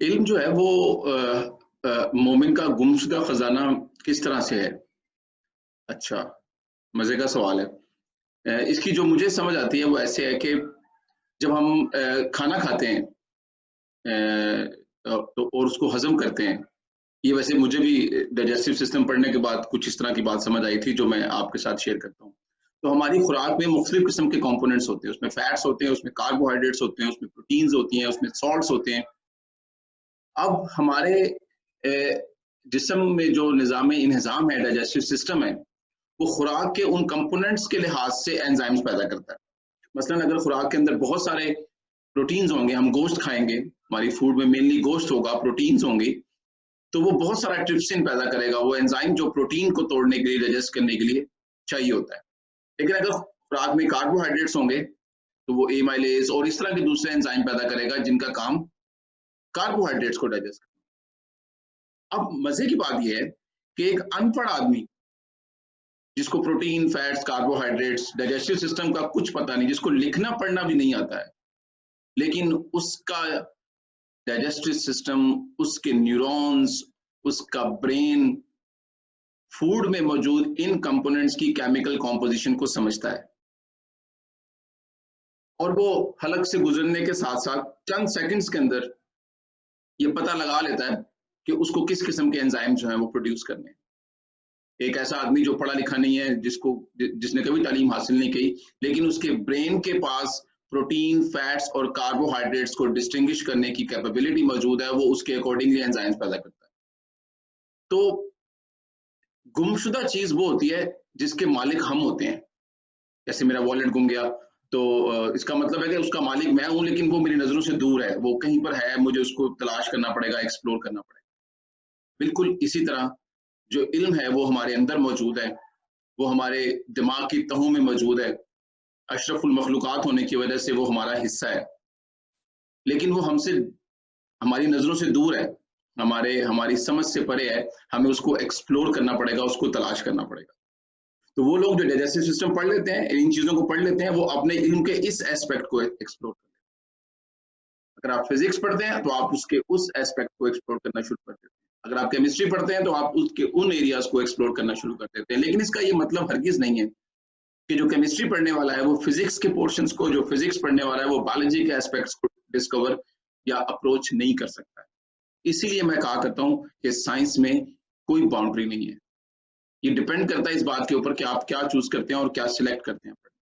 इल्म जो है वो मोमिन का गुमशुदा खजाना किस तरह से है? अच्छा, मजे का सवाल है। इसकी जो मुझे समझ आती है वो ऐसे है कि जब हम खाना खाते हैं तो और उसको हजम करते हैं। ये वैसे मुझे भी डाइजेस्टिव सिस्टम पढ़ने के बाद कुछ इस तरह की बात समझ आई थी जो मैं आपके साथ शेयर करता हूँ। तो हमारी खुराक में मुख्तलिफ किस्म के कंपोनेंट्स होते हैं, उसमें फैट्स होते हैं, उसमें कार्बोहाइड्रेट्स होते हैं, उसमें प्रोटीन्स होती हैं, उसमें सॉल्ट्स होते हैं। अब हमारे जिस्म में जो निज़ाम इंहज़ाम है, डाइजेस्टिव सिस्टम है, वो खुराक के उन कंपोनेंट्स के लिहाज से एंजाइम्स पैदा करता है। मसलन अगर खुराक के अंदर बहुत सारे प्रोटीन्स होंगे, हम गोश्त खाएंगे, हमारी फूड में मेनली गोश्त होगा, प्रोटीन्स होंगी, तो वो बहुत सारा ट्रिप्सिन पैदा करेगा, वो एंजाइम जो प्रोटीन को तोड़ने के लिए, डाइजेस्ट करने के लिए चाहिए होता है। लेकिन अगर खुराक में कार्बोहाइड्रेट्स होंगे, तो वो एमाइलेज और इस तरह के दूसरे एंजाइम पैदा करेगा जिनका काम कार्बोहाइड्रेट्स को डाइजेस्ट करना। अब मजे की बात यह है कि एक अनपढ़ आदमी जिसको protein, fats, carbohydrates, digestive system का कुछ पता नहीं, जिसको लिखना पढ़ना भी नहीं आता है, लेकिन उसका डाइजेस्टिव सिस्टम, उसके न्यूरॉन्स, उसका ब्रेन फूड में मौजूद इन कंपोनेंट्स की केमिकल कॉम्पोजिशन को समझता है और वो हलक से गुजरने के साथ साथ चंद सेकंड्स के अंदर ये पता लगा लेता है कि उसको किस किस्म के एंजाइम जो है वो प्रोड्यूस करने हैं। एक ऐसा आदमी जो पढ़ा लिखा नहीं है, जिसने कभी तालीम हासिल नहीं की, लेकिन उसके ब्रेन के पास प्रोटीन, फैट्स और कार्बोहाइड्रेट्स को डिस्टिंग्विश करने की कैपेबिलिटी मौजूद है, वो उसके अकॉर्डिंगली एंजाइम्स पैदा करता है। तो गुमशुदा चीज वो होती है जिसके मालिक हम होते हैं। जैसे मेरा वॉलेट गुम गया, तो इसका मतलब है कि उसका मालिक मैं हूं, लेकिन वो मेरी नजरों से दूर है, वो कहीं पर है, मुझे उसको तलाश करना पड़ेगा, एक्सप्लोर करना पड़ेगा। बिल्कुल इसी तरह जो इल्म है वो हमारे अंदर मौजूद है, वो हमारे दिमाग की तहों में मौजूद है, अशरफुल मखलूकात होने की वजह से वो हमारा हिस्सा है, लेकिन वो हमसे, हमारी नजरों से दूर है, हमारी समझ से परे है। हमें उसको एक्सप्लोर करना पड़ेगा, उसको तलाश करना पड़ेगा। तो वो लोग जो डाइजेस्टिव सिस्टम पढ़ लेते हैं, इन चीजों को पढ़ लेते हैं, वो अपने इल्म के इस एस्पेक्ट को एक्सप्लोर करते हैं। अगर आप फिजिक्स पढ़ते हैं तो आप उसके उस एस्पेक्ट को एक्सप्लोर करना शुरू कर देते हैं। अगर आप केमिस्ट्री पढ़ते हैं तो आप उसके उन एरियाज को एक्सप्लोर करना शुरू कर देते हैं। लेकिन इसका ये मतलब हरगिज नहीं है कि जो केमिस्ट्री पढ़ने वाला है वो फिजिक्स के पोर्शंस को, जो फिजिक्स पढ़ने वाला है वो बायोलॉजी के एस्पेक्ट्स को डिस्कवर या अप्रोच नहीं कर सकता है। इसीलिए मैं कहा करता हूँ कि साइंस में कोई बाउंड्री नहीं है। ये डिपेंड करता है इस बात के ऊपर कि आप क्या चूज करते हैं और क्या सिलेक्ट करते हैं।